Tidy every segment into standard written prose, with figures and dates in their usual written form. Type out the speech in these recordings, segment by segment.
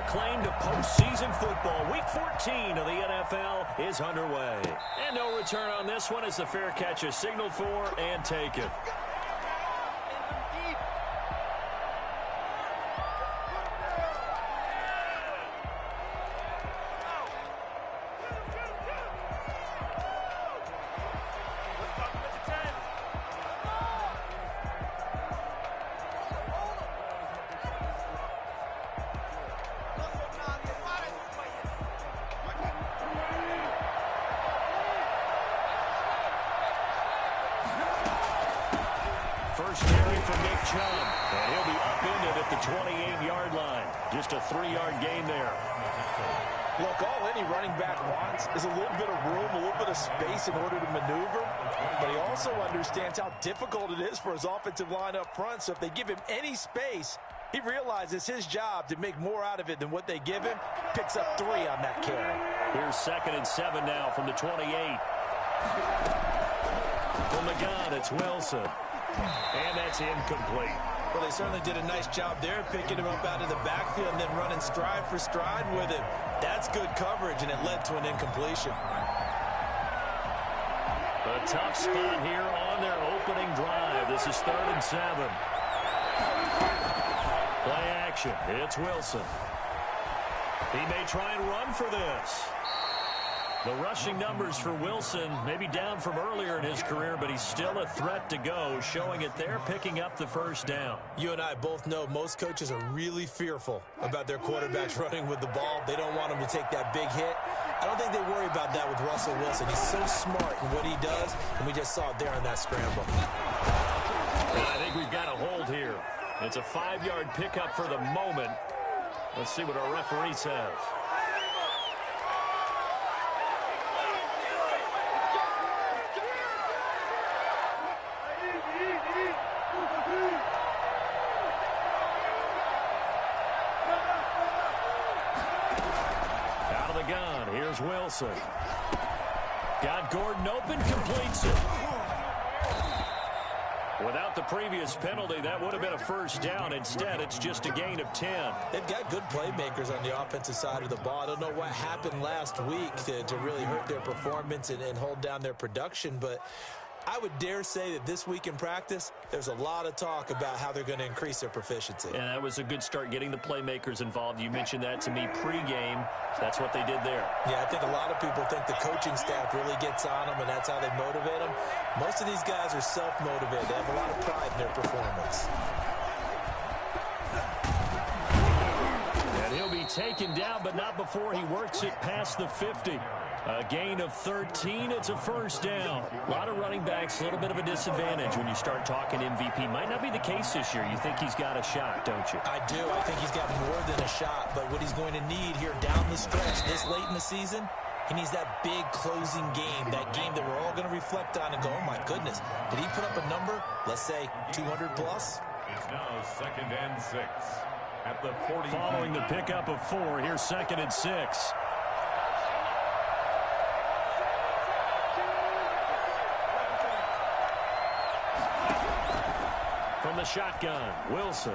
claim to postseason football. Week 14 of the NFL is underway. And no return on this one as the fair catch is signaled for and taken. First carry from Nick Chubb, and he'll be upended at the 28-yard line. Just a 3-yard gain there. Look, all any running back wants is a little bit of room, a little bit of space in order to maneuver. But he also understands how difficult it is for his offensive line up front. So if they give him any space, he realizes his job to make more out of it than what they give him. Picks up 3 on that carry. Here's 2nd and 7 now from the 28. From the gun, it's Wilson. And that's incomplete. Well, they certainly did a nice job there, picking him up out of the backfield and then running stride for stride with him. That's good coverage, and it led to an incompletion. A tough spot here on their opening drive. This is 3rd and 7. Play action. It's Wilson. He may try and run for this. The rushing numbers for Wilson maybe down from earlier in his career, but he's still a threat to go, showing it there, picking up the first down. You and I both know most coaches are really fearful about their quarterbacks running with the ball. They don't want him to take that big hit. I don't think they worry about that with Russell Wilson. He's so smart in what he does, and we just saw it there on that scramble. I think we've got a hold here. It's a 5-yard pickup for the moment. Let's see what our referee says. Here's Wilson. Got Gordon open, completes it. Without the previous penalty, that would have been a first down. Instead, it's just a gain of 10. They've got good playmakers on the offensive side of the ball. I don't know what happened last week to really hurt their performance and hold down their production, but I would dare say that this week in practice, there's a lot of talk about how they're going to increase their proficiency. And that was a good start, getting the playmakers involved. You mentioned that to me pregame. That's what they did there. Yeah, I think a lot of people think the coaching staff really gets on them, and that's how they motivate them. Most of these guys are self-motivated. They have a lot of pride in their performance. And he'll be taken down, but not before he works it past the 50. A gain of 13. It's a first down. A lot of running backs, a little bit of a disadvantage when you start talking MVP. Might not be the case this year. You think he's got a shot, don't you? I do. I think he's got more than a shot. But what he's going to need here down the stretch this late in the season, he needs that big closing game, that game that we're all going to reflect on and go, oh, my goodness, did he put up a number, let's say 200 plus? It's now 2nd and 6 at the 40. Following the pickup of 4, here's 2nd and 6. From the shotgun, Wilson.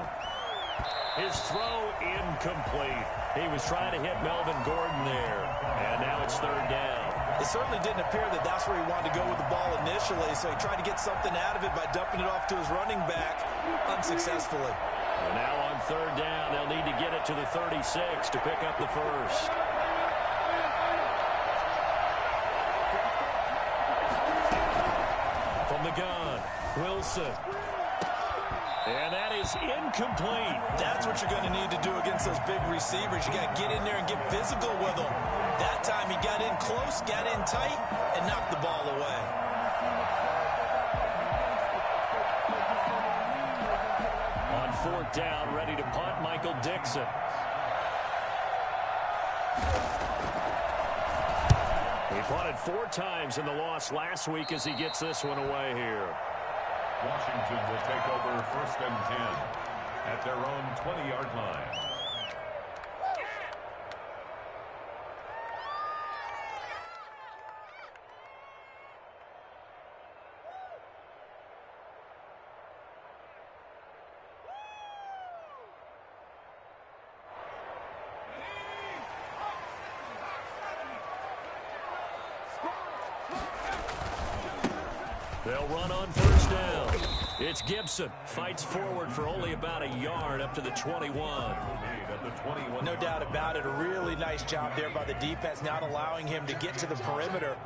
His throw incomplete. He was trying to hit Melvin Gordon there. And now it's 3rd down. It certainly didn't appear that that's where he wanted to go with the ball initially, so he tried to get something out of it by dumping it off to his running back unsuccessfully. And now on 3rd down, they'll need to get it to the 36 to pick up the first. From the gun, Wilson. And that is incomplete. That's what you're going to need to do against those big receivers. You got to get in there and get physical with them. That time he got in close, got in tight, and knocked the ball away. On 4th down, ready to punt, Michael Dixon. He punted 4 times in the loss last week as he gets this one away here. Washington will take over 1st and 10 at their own 20-yard line. They'll run on first down. It's Gibson. Fights forward for only about a yard up to the 21. No doubt about it. A really nice job there by the defense, not allowing him to get to the perimeter.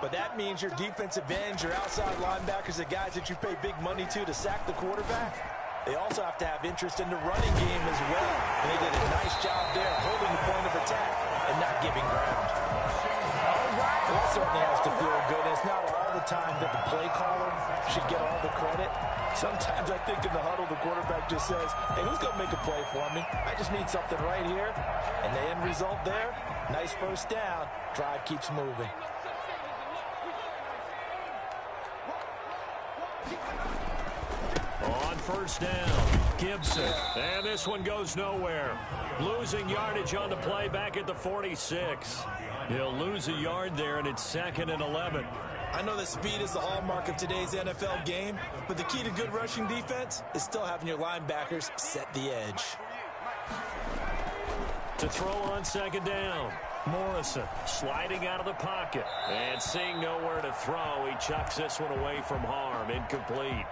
But that means your defensive ends, your outside linebackers, the guys that you pay big money to sack the quarterback, they also have to have interest in the running game as well. And they did a nice job there holding the point of attack and not giving ground. That certainly has to feel good. It's not all the time that the play caller should get all the credit. Sometimes I think in the huddle, the quarterback just says, hey, who's going to make a play for me? I just need something right here. And the end result there, nice first down. Drive keeps moving. On first down, Gibson. And this one goes nowhere. Losing yardage on the play back at the 46. He'll lose a yard there, and it's 2nd and 11. I know that speed is the hallmark of today's NFL game, but the key to good rushing defense is still having your linebackers set the edge. To throw on 2nd down, Morrison sliding out of the pocket and seeing nowhere to throw. He chucks this one away from harm. Incomplete.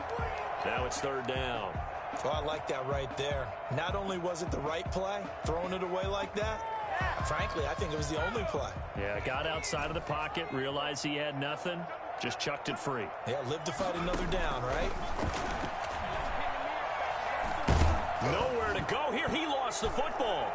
Now it's 3rd down. Oh, I like that right there. Not only was it the right play, throwing it away like that, frankly, I think it was the only play. Yeah, got outside of the pocket, realized he had nothing, just chucked it free. Yeah, live to fight another down, right? Nowhere to go here. He lost the football.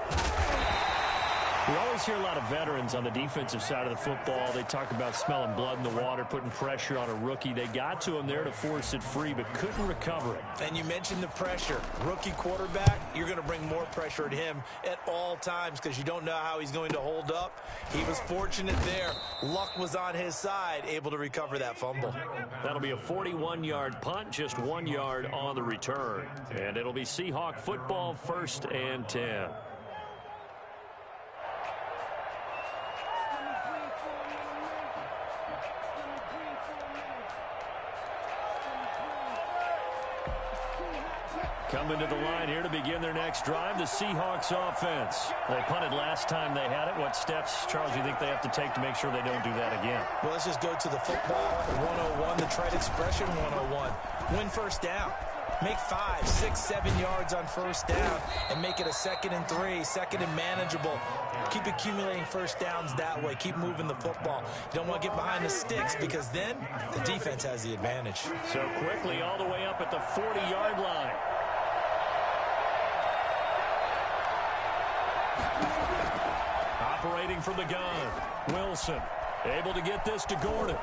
We always hear a lot of veterans on the defensive side of the football. They talk about smelling blood in the water, putting pressure on a rookie. They got to him there to force it free, but couldn't recover it. And you mentioned the pressure. Rookie quarterback, you're going to bring more pressure at him at all times because you don't know how he's going to hold up. He was fortunate there. Luck was on his side, able to recover that fumble. That'll be a 41-yard punt, just 1 yard on the return. And it'll be Seahawk football, 1st and 10. Coming to the line here to begin their next drive, the Seahawks offense. They punted last time they had it. What steps, Charles, do you think they have to take to make sure they don't do that again? Well, let's just go to the football 101, the trite expression 101. Win first down. Make 5, 6, 7 yards on first down and make it a 2nd and 3, 2nd and manageable. Keep accumulating first downs that way. Keep moving the football. You don't want to get behind the sticks because then the defense has the advantage. So quickly all the way up at the 40-yard line. Operating from the gun, Wilson able to get this to Gordon.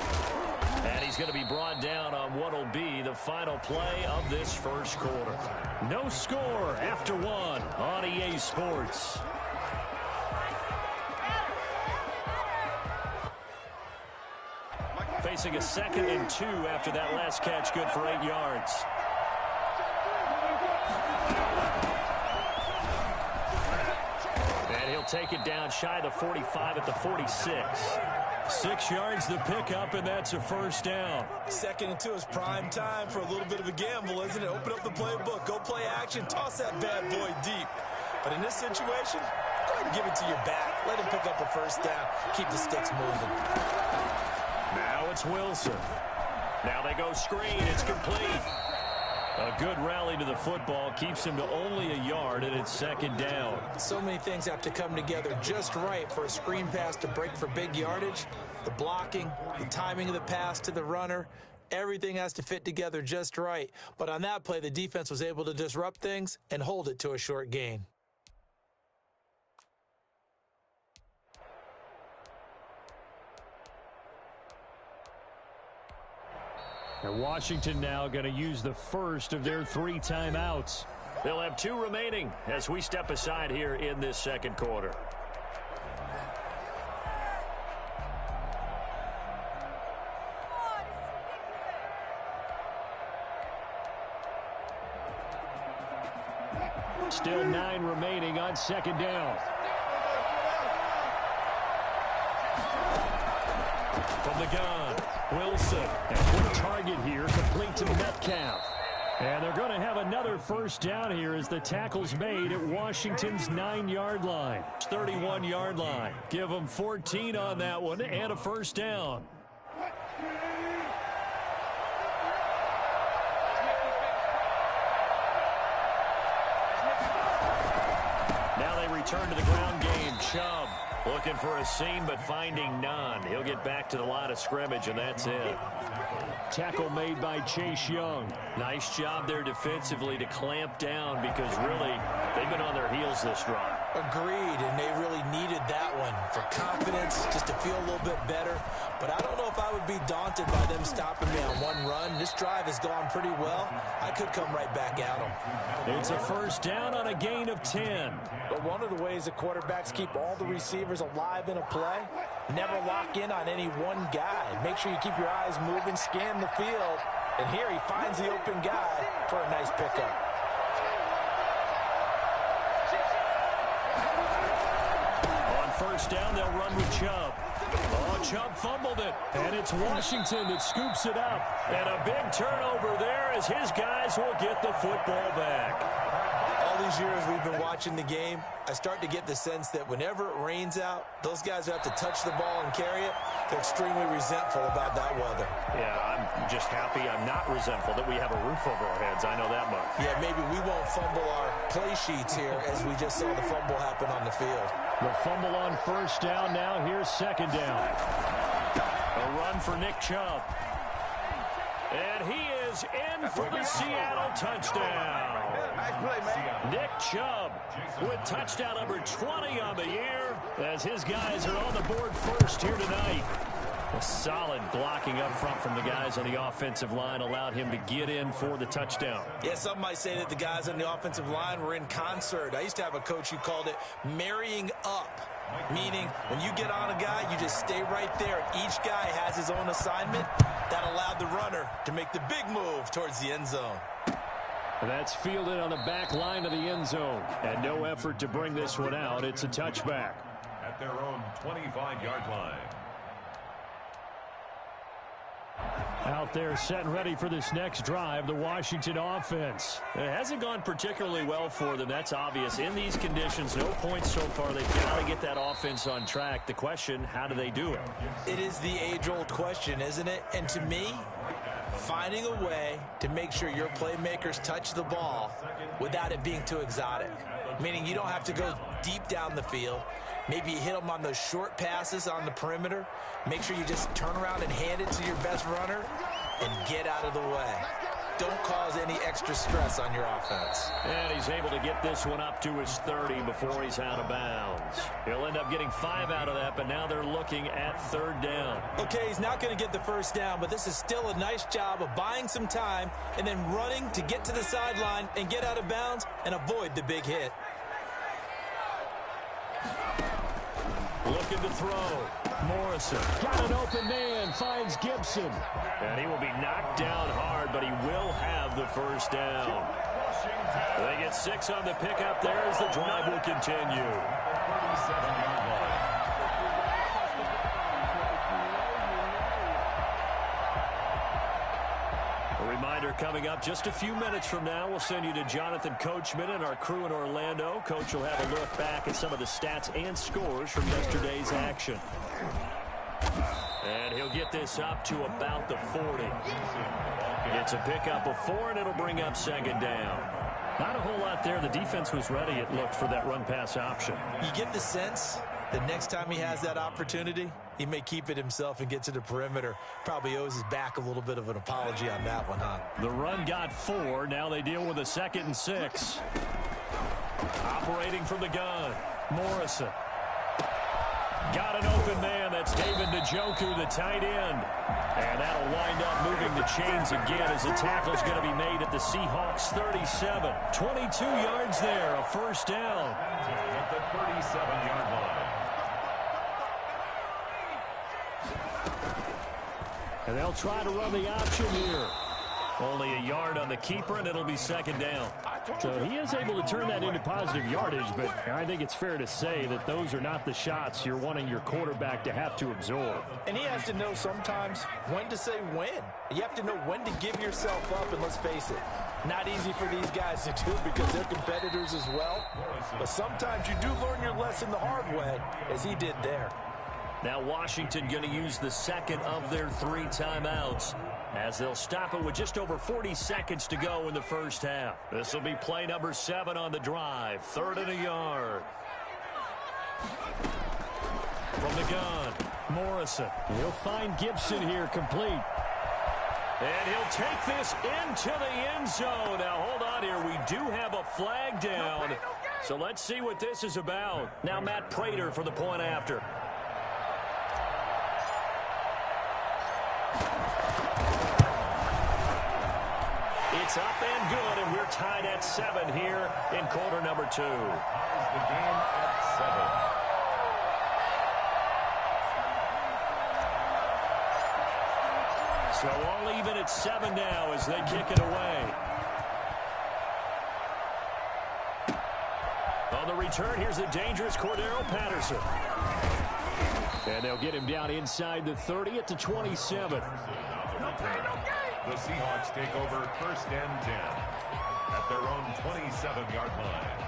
And he's going to be brought down on what will be the final play of this first quarter. No score after 1 on EA Sports. Facing a 2nd and 2 after that last catch, good for 8 yards. And he'll take it down shy of the 45 at the 46. 6 yards the pickup, and that's a first down. 2nd and 2 is prime time for a little bit of a gamble, isn't it? Open up the playbook, go play action, toss that bad boy deep. But in this situation, go ahead and give it to your back. Let him pick up a first down. Keep the sticks moving. Now it's Wilson. Now they go screen. It's complete. A good rally to the football keeps him to only a yard, and it's 2nd down. So many things have to come together just right for a screen pass to break for big yardage. The blocking, the timing of the pass to the runner, everything has to fit together just right. But on that play, the defense was able to disrupt things and hold it to a short gain. And Washington now going to use the first of their 3 timeouts. They'll have 2 remaining as we step aside here in this second quarter. Still 9 remaining on 2nd down. From the gun, Wilson. And good target here, complete to Metcalf. And they're going to have another first down here as the tackle's made at Washington's 9-yard line. 31-yard line. Give them 14 on that one and a first down. they return to the ground game. Chubb looking for a seam, but finding none. He'll get back to the line of scrimmage, and that's it. Tackle made by Chase Young. Nice job there defensively to clamp down because really they've been on their heels this drive. Agreed, and they really needed that one for confidence, just to feel a little bit better. But I don't know if I would be daunted by them stopping me on one run. This drive has gone pretty well. I could come right back at them. It's a first down on a gain of 10. But one of the ways that quarterbacks keep all the receivers alive in a play, never lock in on any one guy. Make sure you keep your eyes moving, scan the field. And here he finds the open guy for a nice pickup. First down, they'll run with Chubb. Oh, Chubb fumbled it. And it's Washington that scoops it up. And a big turnover there as his guys will get the football back. All these years we've been watching the game, I start to get the sense that whenever it rains out, those guys who have to touch the ball and carry it, they're extremely resentful about that weather. Yeah, I'm just happy I'm not resentful that we have a roof over our heads. I know that much. Yeah, maybe we won't fumble our play sheets here as we just saw the fumble happen on the field. The fumble on first down. Now here's second down. A run for Nick Chubb. And he is in for the Seattle touchdown. Nice play, man. Nick Chubb with touchdown number 20 on the year as his guys are on the board first here tonight. A solid blocking up front from the guys on the offensive line allowed him to get in for the touchdown. Yeah, some might say that the guys on the offensive line were in concert. I used to have a coach who called it marrying up, meaning when you get on a guy, you just stay right there. Each guy has his own assignment. That allowed the runner to make the big move towards the end zone. That's fielded on the back line of the end zone. And no effort to bring this one out. It's a touchback. At their own 25-yard line. Out there set and ready for this next drive, the Washington offense. It hasn't gone particularly well for them. That's obvious. In these conditions, no points so far. They've got to get that offense on track. The question, how do they do it? It is the age-old question, isn't it? And to me, finding a way to make sure your playmakers touch the ball without it being too exotic. Meaning you don't have to go deep down the field. Maybe you hit them on those short passes on the perimeter. Make sure you just turn around and hand it to your best runner and get out of the way. Don't cause any extra stress on your offense. And he's able to get this one up to his 30 before he's out of bounds. He'll end up getting 5 out of that, but now they're looking at third down. Okay, he's not going to get the first down, but this is still a nice job of buying some time and then running to get to the sideline and get out of bounds and avoid the big hit. Looking to throw. Morrison. Got an open man, finds Gibson. And he will be knocked down hard, but he will have the first down. They get 6 on the pickup there as the drive will continue. 37-yard line. A reminder coming up just a few minutes from now, we'll send you to Jonathan Coachman and our crew in Orlando. Coach will have a look back at some of the stats and scores from yesterday's action. And he'll get this up to about the 40. It's a pickup of 4, and it'll bring up second down. Not a whole lot there. The defense was ready, it looked, for that run-pass option. You get the sense that next time he has that opportunity, he may keep it himself and get to the perimeter. Probably owes his back a little bit of an apology on that one, huh? The run got 4. Now they deal with a 2nd and 6. Operating from the gun. Morrison. Got an open man. That's David Njoku, the tight end. And that'll wind up moving the chains again as the tackle's going to be made at the Seahawks 37. 22 yards there, a first down. At the 37-yard line. And they'll try to run the option here. Only a yard on the keeper, and it'll be second down. So he is able to turn that into positive yardage, but I think it's fair to say that those are not the shots you're wanting your quarterback to have to absorb. And he has to know sometimes when to say when. You have to know when to give yourself up, and let's face it, not easy for these guys to do because they're competitors as well. But sometimes you do learn your lesson the hard way, as he did there. Now Washington going to use the second of their 3 timeouts as they'll stop it with just over 40 seconds to go in the first half. This will be play number 7 on the drive. 3rd and a yard. From the gun, Morrison. He'll find Gibson here complete. And he'll take this into the end zone. Now, hold on here. We do have a flag down. So let's see what this is about. Now, Matt Prater for the point after. It's up and good, and we're tied at 7 here in quarter number 2. The game at 7. So all even at 7 now as they kick it away. On the return, here's the dangerous Cordero Patterson. And they'll get him down inside the 30 at the 27. The Seahawks take over 1st and 10 at their own 27-yard line.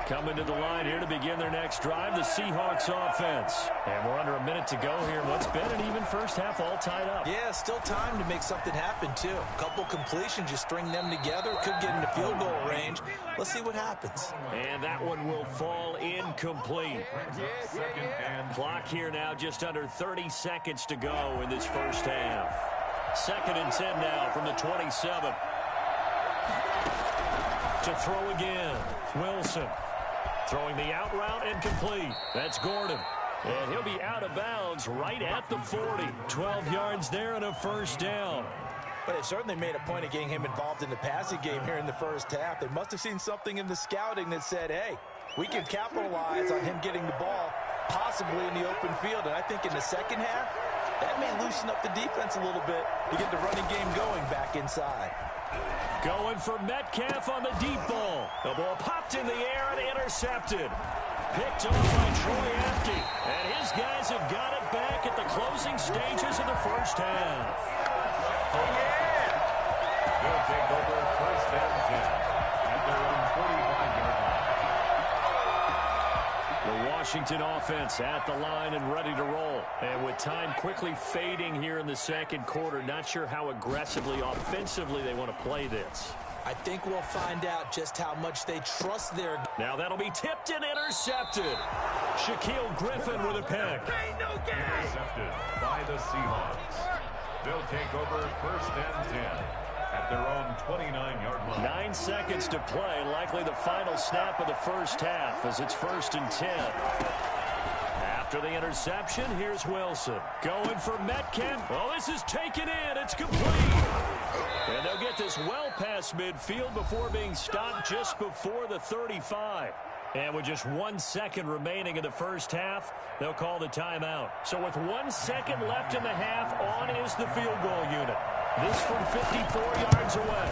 Coming to the line here to begin their next drive, the Seahawks offense. And we're under a minute to go here. What's been an even first half all tied up? Yeah, still time to make something happen, too. A couple completions, you string them together. Could get into field goal range. Let's see what happens. And that one will fall incomplete. Clock here now, just under 30 seconds to go in this first half. 2nd and 10 now from the 27. To throw again, Wilson. Throwing the out route and complete. That's Gordon. And he'll be out of bounds right at the 40. 12 yards there and a first down. But it certainly made a point of getting him involved in the passing game here in the first half. They must have seen something in the scouting that said, hey, we can capitalize on him getting the ball possibly in the open field. And I think in the second half, that may loosen up the defense a little bit to get the running game going back inside. Going for Metcalf on the deep ball. The ball popped in the air and intercepted. Picked off by Troy Apke. And his guys have got it back at the closing stages of the first half. They'll take over 1st and 10 at their own 45-yard line. The Washington offense at the line and ready to roll. And with time quickly fading here in the second quarter, not sure how aggressively, offensively they want to play this. I think we'll find out just how much they trust their... Now that'll be tipped and intercepted. Shaquille Griffin with a pick. Intercepted by the Seahawks. They'll take over 1st and 10 at their own 29-yard line. 9 seconds to play, likely the final snap of the first half as it's 1st and 10. After the interception, here's Wilson. Going for Metcalf. Oh, this is taken in. It's complete. And they'll get this well past midfield before being stopped just before the 35. And with just 1 second remaining in the first half, they'll call the timeout. So with 1 second left in the half, on is the field goal unit. This from 54 yards away.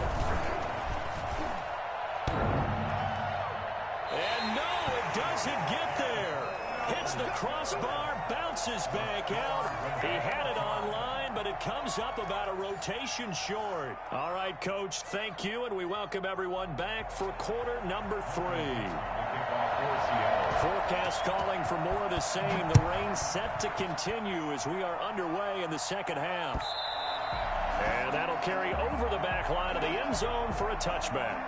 And no, it doesn't get there. Hits the crossbar, bounces back out. He had it online, but it comes up about a rotation short. All right, Coach, thank you, and we welcome everyone back for quarter number 3. Forecast calling for more of the same. The rain set to continue as we are underway in the second half. And that'll carry over the back line of the end zone for a touchback.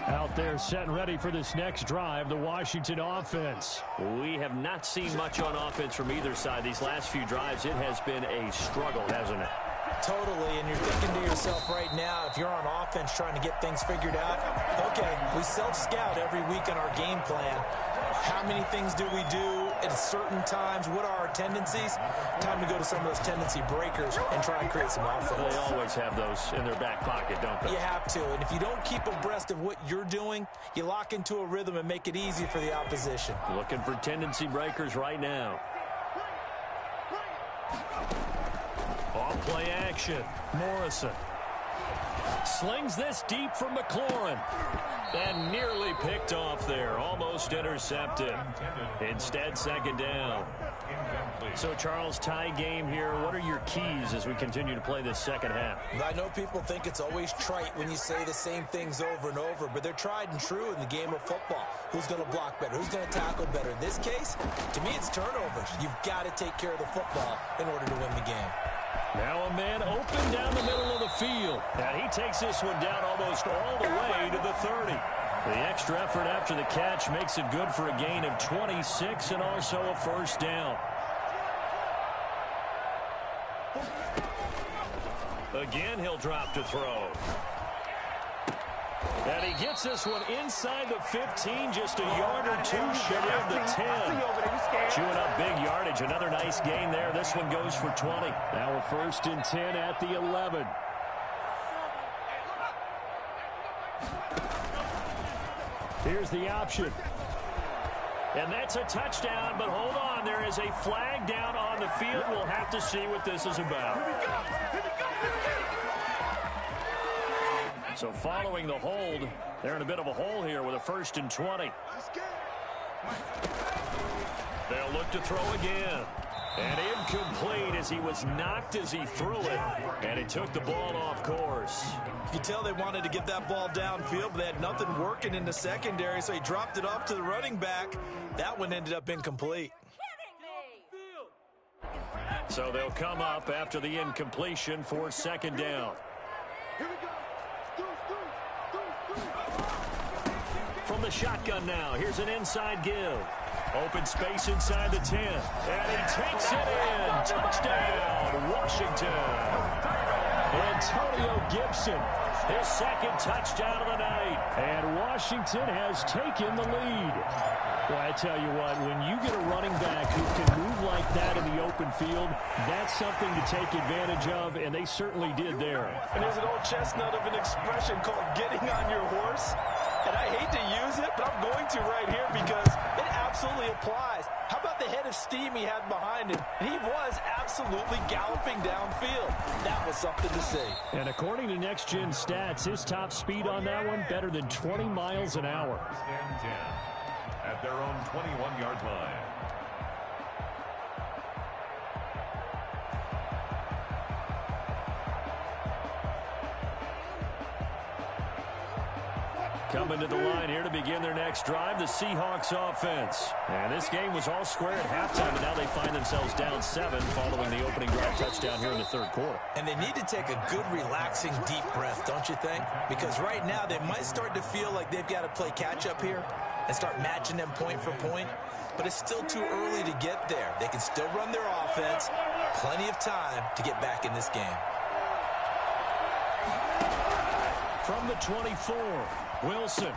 Out there set and ready for this next drive, the Washington offense. We have not seen much on offense from either side. These last few drives, it has been a struggle, hasn't it? Totally, and you're thinking to yourself right now, if you're on offense trying to get things figured out, okay, we self-scout every week on our game plan. How many things do we do at certain times? What are our tendencies? Time to go to some of those tendency breakers and try and create some offense. They always have those in their back pocket, don't they? You have to, and if you don't keep abreast of what you're doing, you lock into a rhythm and make it easy for the opposition. Looking for tendency breakers right now. Off play action. Morrison slings this deep from McLaurin. And nearly picked off there. Almost intercepted. Instead, second down. Incomplete. So, Charles, tie game here. What are your keys as we continue to play this second half? I know people think it's always trite when you say the same things over and over, but they're tried and true in the game of football. Who's going to block better? Who's going to tackle better? In this case, to me, it's turnovers. You've got to take care of the football in order to win the game. Now a man open down the middle of the field. And he takes this one down almost all the way to the 30. The extra effort after the catch makes it good for a gain of 26 and also a first down. Again, he'll drop to throw. And he gets this one inside the 15, just a yard or two shy of the 10. Chewing up big yardage. Another nice gain there. This one goes for 20. Now a 1st and 10 at the 11. Here's the option. And that's a touchdown, but hold on. There is a flag down on the field. We'll have to see what this is about. So following the hold, they're in a bit of a hole here with a 1st and 20. They'll look to throw again. And incomplete as he was knocked as he threw it. And he took the ball off course. You tell they wanted to get that ball downfield, but they had nothing working in the secondary, so he dropped it off to the running back. That one ended up incomplete. So they'll come up after the incompletion for 2nd down. From the shotgun now, here's an inside give. Open space inside the 10. And he takes it in. Touchdown, Washington. Antonio Gibson, His 2nd touchdown of the night. and Washington has taken the lead. Well, I tell you what, when you get a running back who can move like that in the open field, that's something to take advantage of, and they certainly did there. And there's an old chestnut of an expression called getting on your horse. And I hate to use it, but I'm going to right here because it absolutely applies. How about the head of steam he had behind him? And he was absolutely galloping downfield. That was something to see. And according to Next Gen Stats, his top speed on that one better than 20 miles an hour. 1st and 10 at their own 21-yard line. Coming to the line here to begin their next drive, the Seahawks offense. And this game was all square at halftime, and now they find themselves down 7 following the opening drive touchdown here in the 3rd quarter. And they need to take a good, relaxing, deep breath, don't you think? Because right now they might start to feel like they've got to play catch-up here and start matching them point for point. But it's still too early to get there. They can still run their offense. Plenty of time to get back in this game. From the 24, Wilson.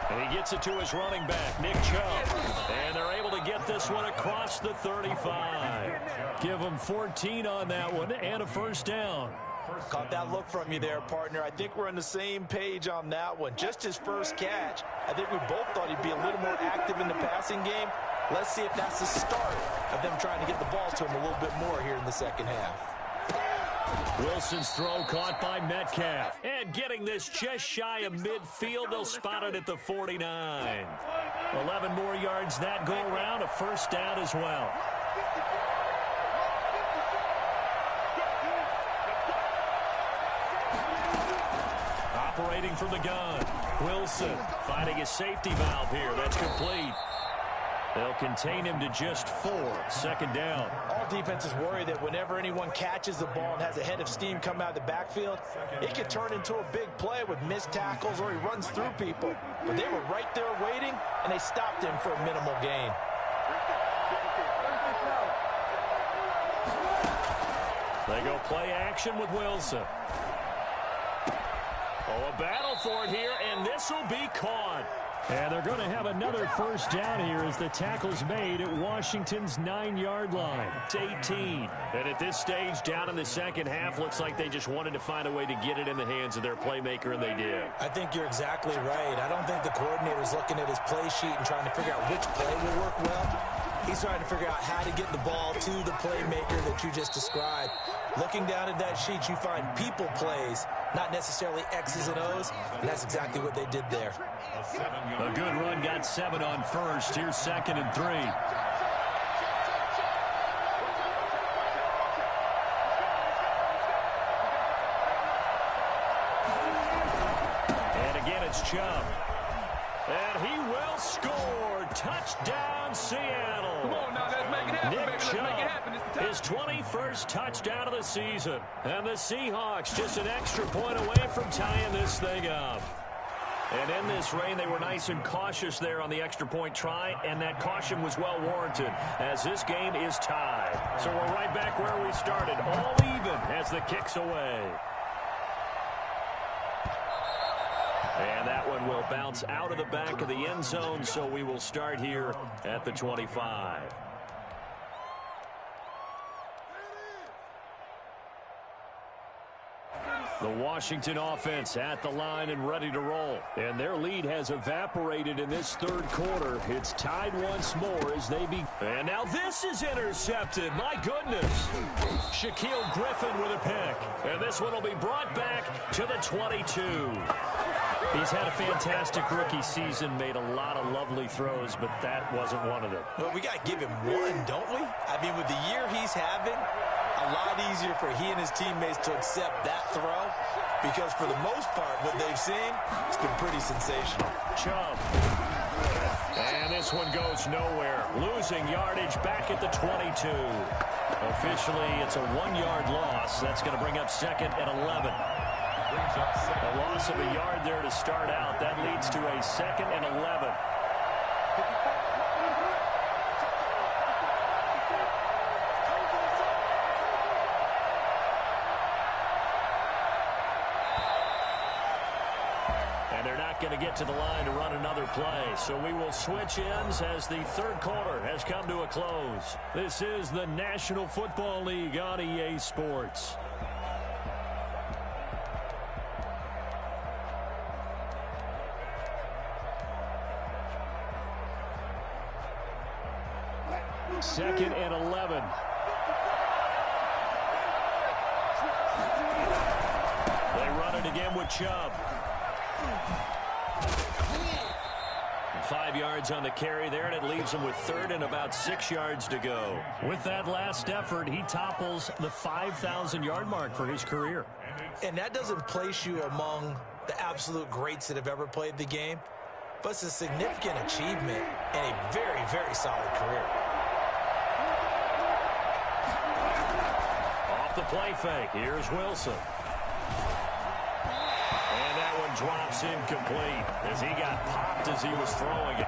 And he gets it to his running back, Nick Chubb. And they're able to get this one across the 35. Give them 14 on that one and a 1st down. Caught that look from you there, partner. I think we're on the same page on that one. Just his first catch. I think we both thought he'd be a little more active in the passing game. Let's see if that's the start of them trying to get the ball to him a little bit more here in the second half. Wilson's throw caught by Metcalf. And getting this just shy of midfield, they'll spot it at the 49. 11 more yards that go around, a 1st down as well. Operating from the gun, Wilson finding a safety valve here. That's complete. They'll contain him to just 4. 2nd down. All defenses worry that whenever anyone catches the ball and has a head of steam come out of the backfield, it could turn into a big play with missed tackles or he runs through people. But they were right there waiting, and they stopped him for a minimal gain. They go play action with Wilson. Oh, a battle for it here, and this will be caught. And they're going to have another 1st down here as the tackle's made at Washington's 9-yard line. It's 18. And at this stage, down in the second half, looks like they just wanted to find a way to get it in the hands of their playmaker, and they did. I think you're exactly right. I don't think the coordinator's looking at his play sheet and trying to figure out which play will work well. He's trying to figure out how to get the ball to the playmaker that you just described. Looking down at that sheet, you find people plays, not necessarily X's and O's, and that's exactly what they did there. A good run, got 7 on 1st. Here's 2nd and 3. Here's Chubb. And he will score. Touchdown, Seattle. Come on now, let's make it happen, Nick baby. Let's make it Chubb, happen. It's the time. his 21st touchdown of the season. And the Seahawks just an extra point away from tying this thing up. And in this rain, they were nice and cautious there on the extra point try, and that caution was well warranted as this game is tied. So we're right back where we started, all even as the kick's away. And that one will bounce out of the back of the end zone, so we will start here at the 25. The Washington offense at the line and ready to roll. And their lead has evaporated in this third quarter. It's tied once more as they be. And now this is intercepted. My goodness. Shaquille Griffin with a pick. And this one will be brought back to the 22. He's had a fantastic rookie season, made a lot of lovely throws, but that wasn't one of them. Well, we got to give him one, don't we? I mean, with the year he's having, a lot easier for he and his teammates to accept that throw because for the most part, what they've seen, it's been pretty sensational. Chubb. And this one goes nowhere. Losing yardage back at the 22. Officially, it's a 1-yard loss. That's going to bring up second and 11. A loss of a yard there to start out. That leads to a second and 11. And they're not going to get to the line to run another play. So we will switch ends as the third quarter has come to a close. This is the National Football League on EA Sports. Second and 11. They run it again with Chubb. 5 yards on the carry there, and it leaves him with third and about 6 yards to go. With that last effort, he topples the 5,000-yard mark for his career. And that doesn't place you among the absolute greats that have ever played the game, but it's a significant achievement and a very, very solid career. The play fake. Here's Wilson. And that one drops incomplete as he got popped as he was throwing it.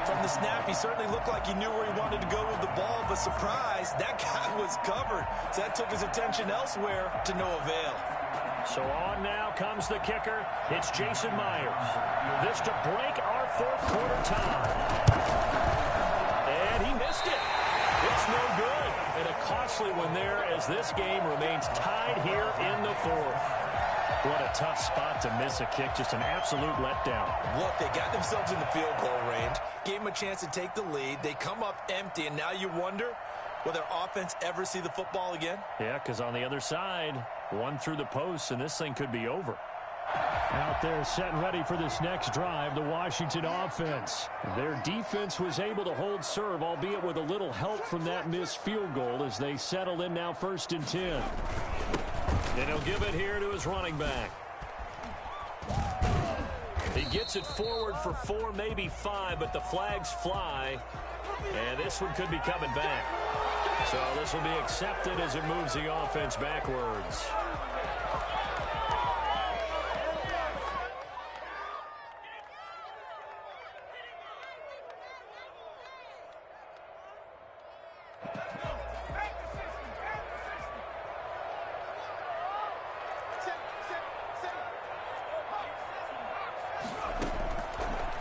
From the snap, he certainly looked like he knew where he wanted to go with the ball, but surprise, that guy was covered. So that took his attention elsewhere to no avail. So on now comes the kicker. It's Jason Myers. This to break our fourth quarter tie. And he missed it. It's no good. And a costly one there as this game remains tied here in the fourth. What a tough spot to miss a kick. Just an absolute letdown. Look, they got themselves in the field goal range, gave them a chance to take the lead. They come up empty, and now you wonder, will their offense ever see the football again? Yeah, because on the other side, one through the post, and this thing could be over. Out there set and ready for this next drive, the Washington offense. Their defense was able to hold serve, albeit with a little help from that missed field goal as they settle in now 1st and 10. And he'll give it here to his running back. He gets it forward for 4, maybe 5, but the flags fly. And this one could be coming back. So this will be accepted as it moves the offense backwards.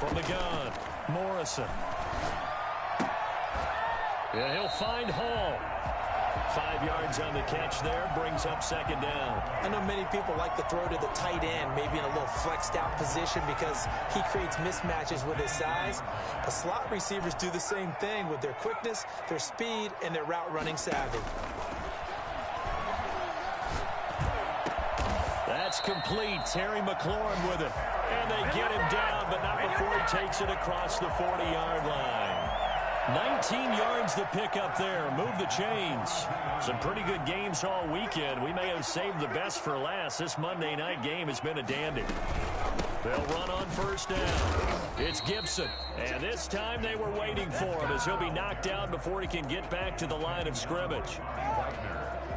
From the gun, Morrison. And he'll find Hall. 5 yards on the catch there, brings up second down. I know many people like to throw to the tight end, maybe in a little flexed out position because he creates mismatches with his size. But slot receivers do the same thing with their quickness, their speed, and their route running savvy. That's complete. Terry McLaurin with it. And they get him down, but not before he takes it across the 40-yard line. 19 yards to pick up there. Move the chains. Some pretty good games all weekend. We may have saved the best for last. This Monday night game has been a dandy. They'll run on first down. It's Gibson. And this time they were waiting for him as he'll be knocked down before he can get back to the line of scrimmage.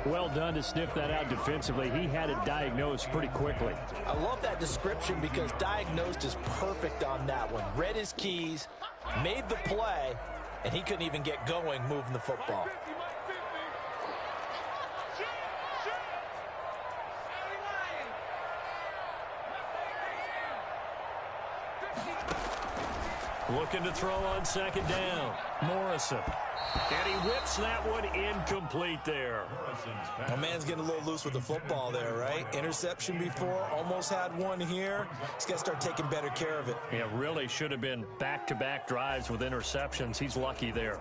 Well done to sniff that out defensively. He had it diagnosed pretty quickly. I love that description because diagnosed is perfect on that one. Read his keys, made the play, and he couldn't even get going moving the football. Looking to throw on second down. Morrison. And he whips that one incomplete there. My man's getting a little loose with the football there, right? Interception before, almost had one here. He's got to start taking better care of it. Yeah, really should have been back-to-back drives with interceptions. He's lucky there.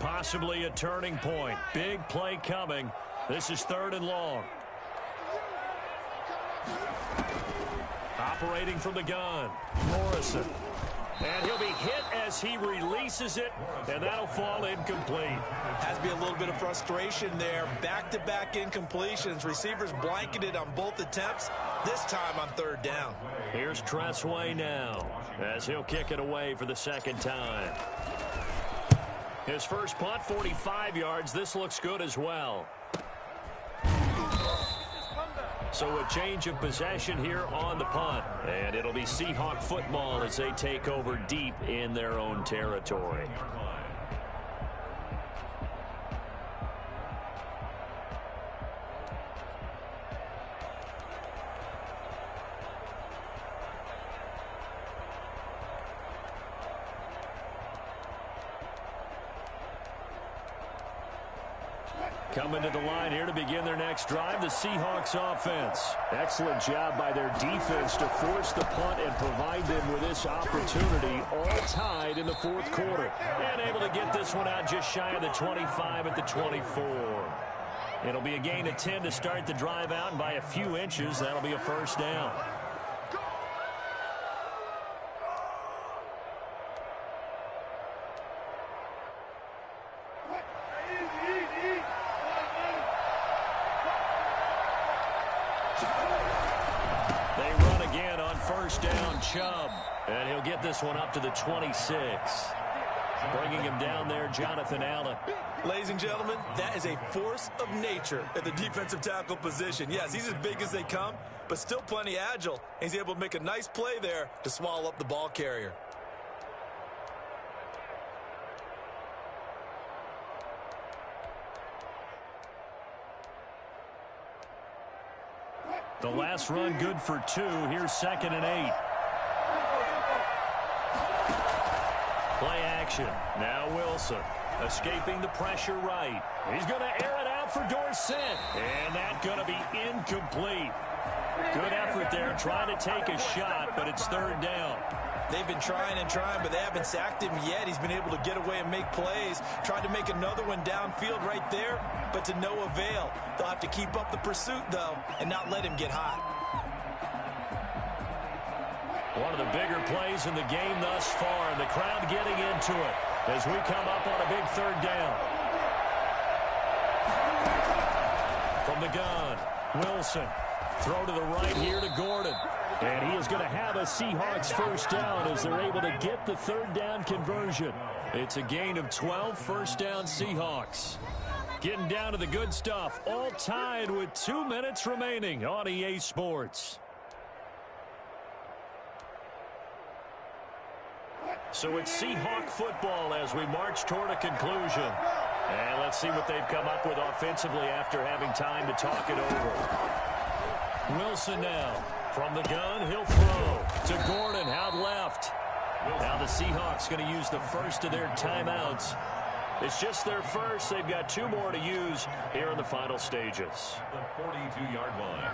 Possibly a turning point. Big play coming. This is 3rd and long. Operating from the gun. Morrison. And he'll be hit as he releases it, and that'll fall incomplete. Has to be a little bit of frustration there. Back-to-back incompletions. Receivers blanketed on both attempts, this time on 3rd down. Here's Tressway now as he'll kick it away for the second time. His first punt, 45 yards. This looks good as well. So a change of possession here on the punt. And it'll be Seahawk football as they take over deep in their own territory. Coming to the line here to begin their next drive, the Seahawks offense. Excellent job by their defense to force the punt and provide them with this opportunity, all tied in the 4th quarter. And able to get this one out just shy of the 25 at the 24. It'll be a gain of 10 to start the drive out, and by a few inches, that'll be a first down. First down, Chubb. And he'll get this one up to the 26. Bringing him down there, Jonathan Allen. Ladies and gentlemen, that is a force of nature at the defensive tackle position. Yes, he's as big as they come, but still plenty agile. He's able to make a nice play there to swallow up the ball carrier. The last run good for 2. Here's 2nd and 8. Play action. Now Wilson escaping the pressure right. He's going to air it out for Dorsett. And that's going to be incomplete. Good effort there trying to take a shot, but it's 3rd down. They've been trying and trying, but they haven't sacked him yet. He's been able to get away and make plays. Tried to make another one downfield right there, but to no avail. They'll have to keep up the pursuit, though, and not let him get hot. One of the bigger plays in the game thus far, and the crowd getting into it as we come up on a big 3rd down. From the gun, Wilson. Throw to the right here to Gordon. And he is going to have a Seahawks first down as they're able to get the 3rd down conversion. It's a gain of 12, first down Seahawks. Getting down to the good stuff, all tied with 2 minutes remaining on EA Sports. So it's Seahawk football as we march toward a conclusion. And let's see what they've come up with offensively after having time to talk it over. Wilson now From the gun, he'll throw to Gordon out left. Now the Seahawks going to use the first of their timeouts. It's just their first. They've got 2 more to use here in the final stages. The 42-yard line.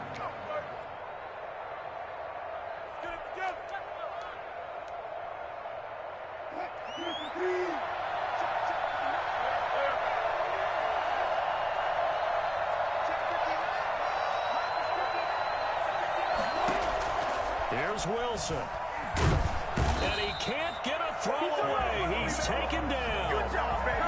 Here's Wilson. And he can't get a throw away. He's taken down.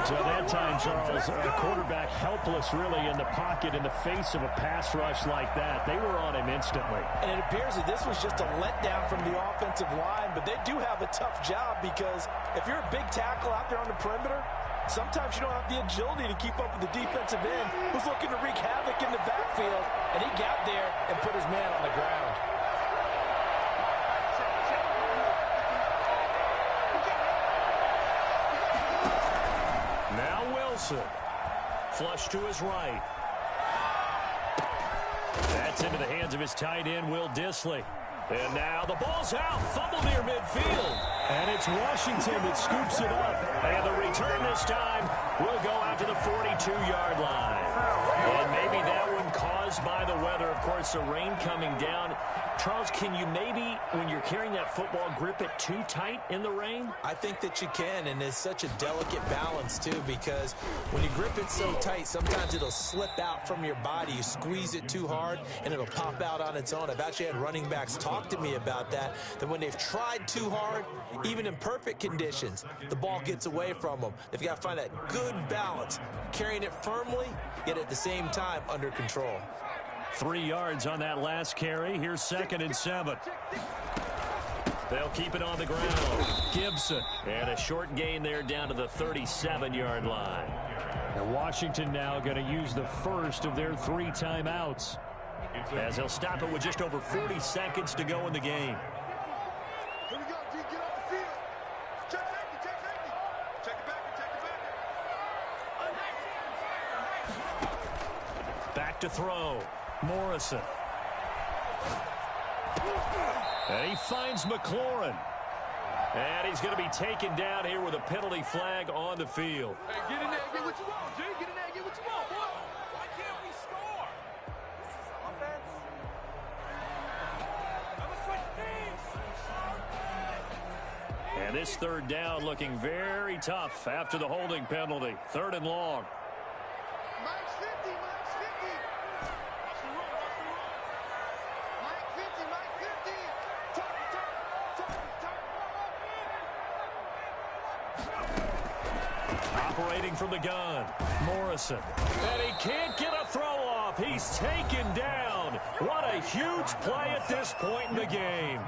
So that time, Charles, a quarterback helpless really in the pocket in the face of a pass rush like that. They were on him instantly. And it appears that this was just a letdown from the offensive line, but they do have a tough job because if you're a big tackle out there on the perimeter, sometimes you don't have the agility to keep up with the defensive end who's looking to wreak havoc in the backfield, and he got there and put his man on the ground. Now Wilson. Flush to his right. That's into the hands of his tight end, Will Dissly. And now the ball's out. Fumble near midfield. And it's Washington that scoops it up. And the return this time will go out to the 42-yard line. And maybe that one caused by the weather. Of course, the rain coming down. Charles, can you maybe, when you're carrying that football, grip it too tight in the rain? I think that you can, and it's such a delicate balance, too, because when you grip it so tight, sometimes it'll slip out from your body. You squeeze it too hard, and it'll pop out on its own. I've actually had running backs talk to me about that when they've tried too hard, even in perfect conditions, the ball gets away from them. They've got to find that good balance, carrying it firmly, yet at the same time under control. 3 yards on that last carry. Here's 2nd and 7. They'll keep it on the ground. Gibson. And a short gain there down to the 37-yard line. And Washington now going to use the first of their 3 timeouts, as they'll stop it with just over 40 seconds to go in the game. Here we go, D. Get off the field. Check safety, check safety. Check it back, check it back. Back to throw. Morrison. And he finds McLaurin. And he's going to be taken down here with a penalty flag on the field. Hey, get in there and get what you want, G. Get in there and get what you want, boy. Why can't we score? This is offense. Let's switch teams. And this 3rd down looking very tough after the holding penalty. 3rd and long. Mike's 50, Mike's 50. Watch the run, watch the run. Mike 50, Mike 50. Turn. Operating from the gun, Morrison. And he can't get a throw off. He's taken down. What a huge play at this point in the game.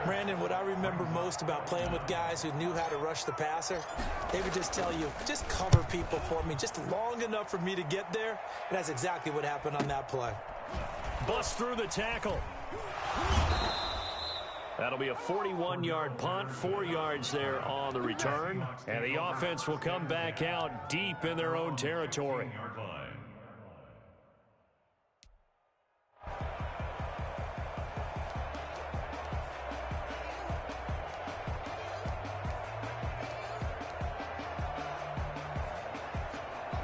Brandon, what I remember most about playing with guys who knew how to rush the passer, they would just tell you, just cover people for me, just long enough for me to get there. And that's exactly what happened on that play. Bust through the tackle. That'll be a 41-yard punt, 4 yards there on the return. And the offense will come back out deep in their own territory.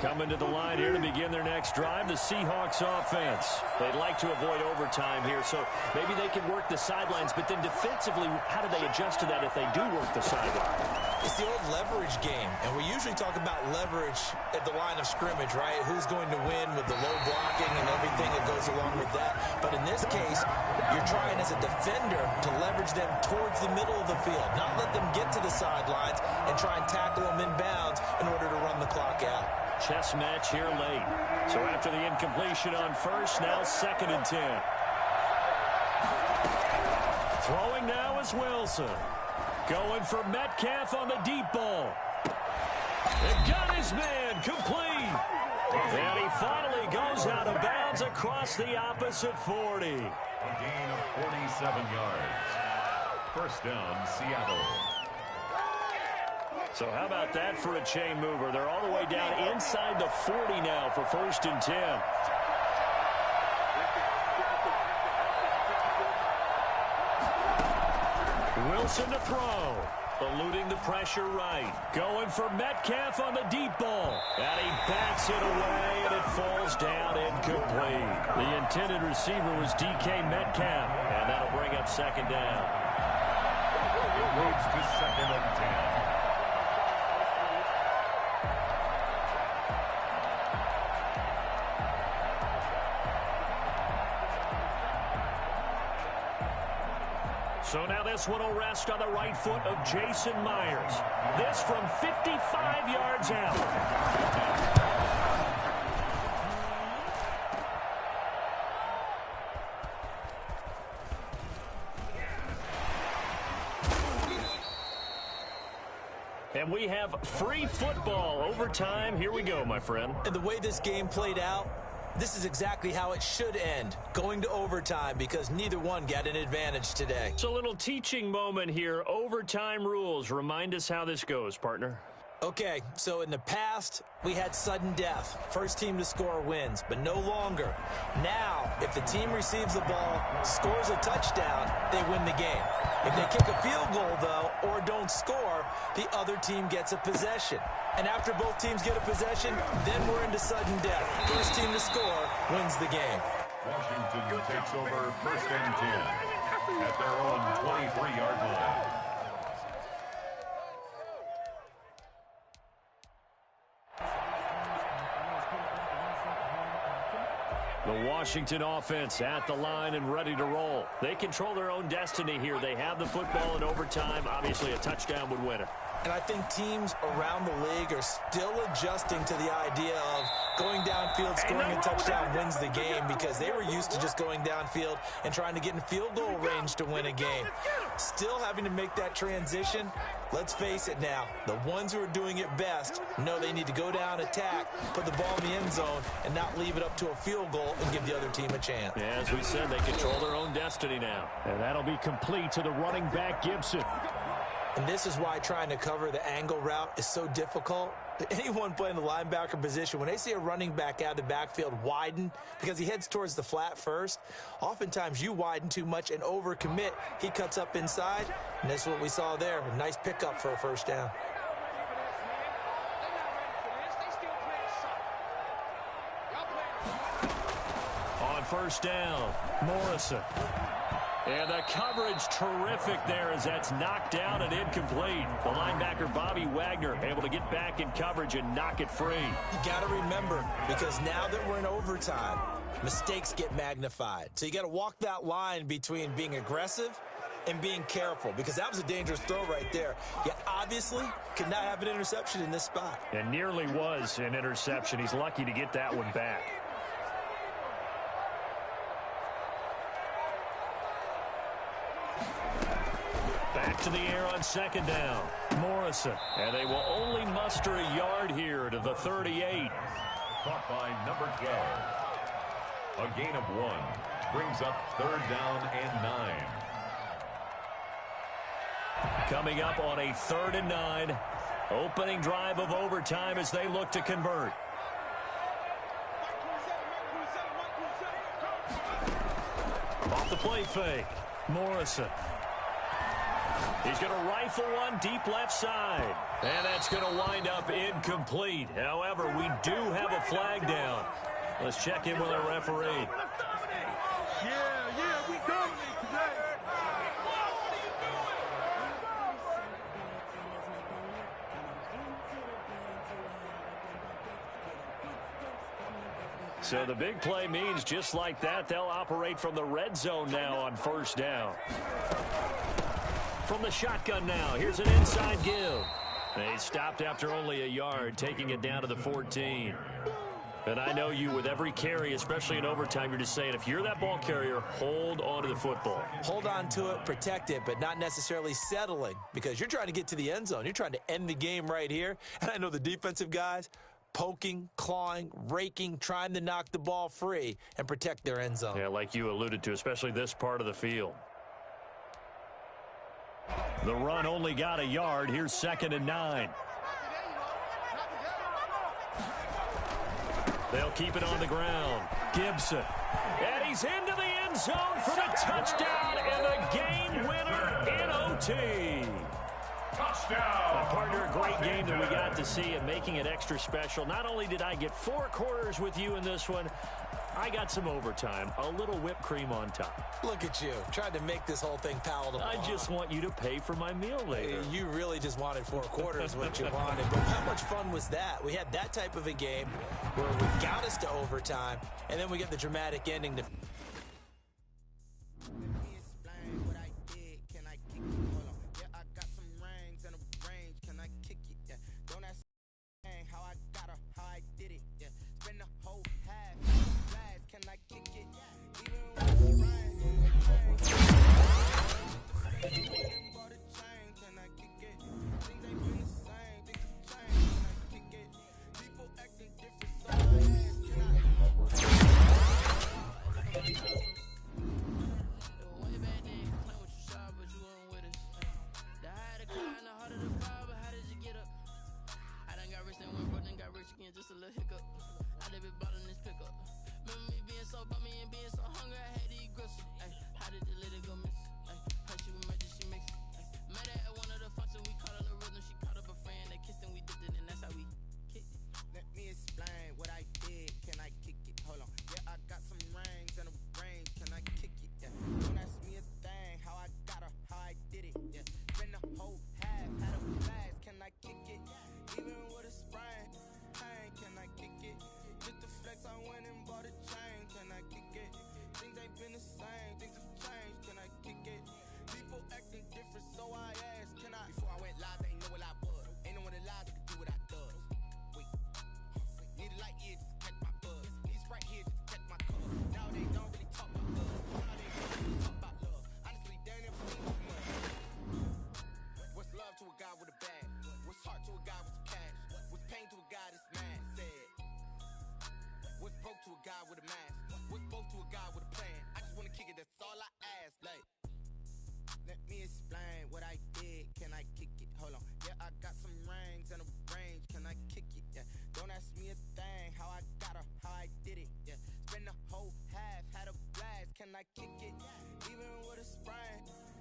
Coming to the line here to begin their next drive, the Seahawks offense. They'd like to avoid overtime here, so maybe they can work the sidelines, but then defensively, how do they adjust to that if they do work the sideline? It's the old leverage game, and we usually talk about leverage at the line of scrimmage, right? Who's going to win with the low blocking and everything that goes along with that. But in this case, you're trying as a defender to leverage them towards the middle of the field, not let them get to the sidelines and try and tackle them in bounds in order to run the clock out. Chess match here late. So after the incompletion on first, now 2nd and 10. Throwing now is Wilson. Going for Metcalf on the deep ball. It got his man complete. And he finally goes out of bounds across the opposite 40. A gain of 47 yards. First down, Seattle. So how about that for a chain mover? They're all the way down inside the 40 now for 1st and 10. Wilson to throw. Eluding the pressure right. Going for Metcalf on the deep ball. And he bats it away, and it falls down incomplete. The intended receiver was DK Metcalf, and that'll bring up second down. It moves to 2nd and 10. So now this one will rest on the right foot of Jason Myers. This from 55 yards out. And we have free football overtime. Here we go, my friend. And the way this game played out, this is exactly how it should end, going to overtime, because neither one got an advantage today. It's a little teaching moment here. Overtime rules. Remind us how this goes, partner. Okay, so in the past, we had sudden death. First team to score wins, but no longer. Now, if the team receives the ball, scores a touchdown, they win the game. If they kick a field goal, though, or don't score, the other team gets a possession. And after both teams get a possession, then we're into sudden death. First team to score wins the game. Washington takes over 1st and 10 at their own 23-yard line. The Washington offense at the line and ready to roll. They control their own destiny here. They have the football in overtime. Obviously, a touchdown would win it. And I think teams around the league are still adjusting to the idea of going downfield, scoring a touchdown wins the game, because they were used to just going downfield and trying to get in field goal range to win a game. Still having to make that transition. Let's face it now, the ones who are doing it best know they need to go down, attack, put the ball in the end zone, and not leave it up to a field goal and give the other team a chance. Yeah, as we said, they control their own destiny now. And that'll be complete to the running back, Gibson. And this is why trying to cover the angle route is so difficult. Anyone playing the linebacker position, when they see a running back out of the backfield widen because he heads towards the flat first, oftentimes you widen too much and overcommit. He cuts up inside, and that's what we saw there. A nice pickup for a first down. On first down, Morrison. And the coverage terrific there as that's knocked down and incomplete. The linebacker, Bobby Wagner, able to get back in coverage and knock it free. You got to remember, because now that we're in overtime, mistakes get magnified. So you got to walk that line between being aggressive and being careful, because that was a dangerous throw right there. You obviously could not have an interception in this spot. And nearly was an interception. He's lucky to get that one back. Back to the air on second down. Morrison. And they will only muster a yard here to the 38. Caught by number 12. A gain of 1 brings up 3rd down and 9. Coming up on a 3rd and 9. Opening drive of overtime as they look to convert. Off the play fake. Morrison. He's going to rifle one deep left side. And that's going to wind up incomplete. However, we do have a flag down. Let's check in with our referee. Yeah, we dominate today. So the big play means just like that, they'll operate from the red zone now on first down. From the shotgun now, here's an inside give. They stopped after only a yard, taking it down to the 14. And I know you, with every carry, especially in overtime, you're just saying, if you're that ball carrier, hold on to the football. Hold on to it, protect it, but not necessarily settling, because you're trying to get to the end zone. You're trying to end the game right here. And I know the defensive guys poking, clawing, raking, trying to knock the ball free and protect their end zone. Yeah, like you alluded to, especially this part of the field. The run only got a yard. Here's 2nd and 9. They'll keep it on the ground. Gibson. And he's into the end end zone for the touchdown and the game winner in OT. Touchdown. Partner, a great game that we got to see and making it extra special. Not only did I get 4 quarters with you in this one, I got some overtime, a little whipped cream on top. Look at you, trying to make this whole thing palatable. I just want you to pay for my meal later. You really just wanted 4 quarters, what you wanted. But how much fun was that? We had that type of a game where we got us to overtime, and then we get the dramatic ending to... Just a little hiccup. I live it bottom this pickup. Remember me being so bummy and being so hungry, I had to eat gristle. Ay, how did the lady go miss? Ay, how she was made she mix it. Ay, met her at one of the functions, we caught her the rhythm. She caught up a friend, they kissed and we did it, and that's how we kicked it. Let me explain what I did. Can I kick it? Hold on. Yeah, I got some rings and a range. Can I kick it? Yeah. Don't ask me a thing. How I got her, how I did it. Yeah. Spend the whole half, had a blast. Can I kick it? Even with a sprain. Can I kick it? Just the flex, I went and bought a chain. Can I kick it? Things ain't been the same, things have changed. Can I kick it? People acting different, so I asked, can I? Before I went live, they ain't know what I was. Ain't no one alive that could do what I does. Wait, need a light here just to catch my buzz. Need Sprite here just to catch my cuz. Now they don't really talk about love. Now they don't really talk about love. Honestly, they ain't never seen too much. What's love to a guy with a bag? What's heart to a guy with some cash? What's pain to a guy that's mad? Said. What's broke to a guy with a mask? What's broke to a guy with a plan? I just wanna kick it, that's all I ask. Like, let me explain what I did. Can I kick it? Hold on. Yeah, I got some rings and a range. Can I kick it? Yeah. Don't ask me a thing. How I got her, how I did it. Yeah. Spend the whole half, had a blast. Can I kick it? Even with a sprain.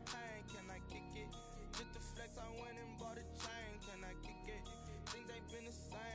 Pain, can I kick it? Just the flex, I went and bought a chain. Can I kick it? Things ain't been the same.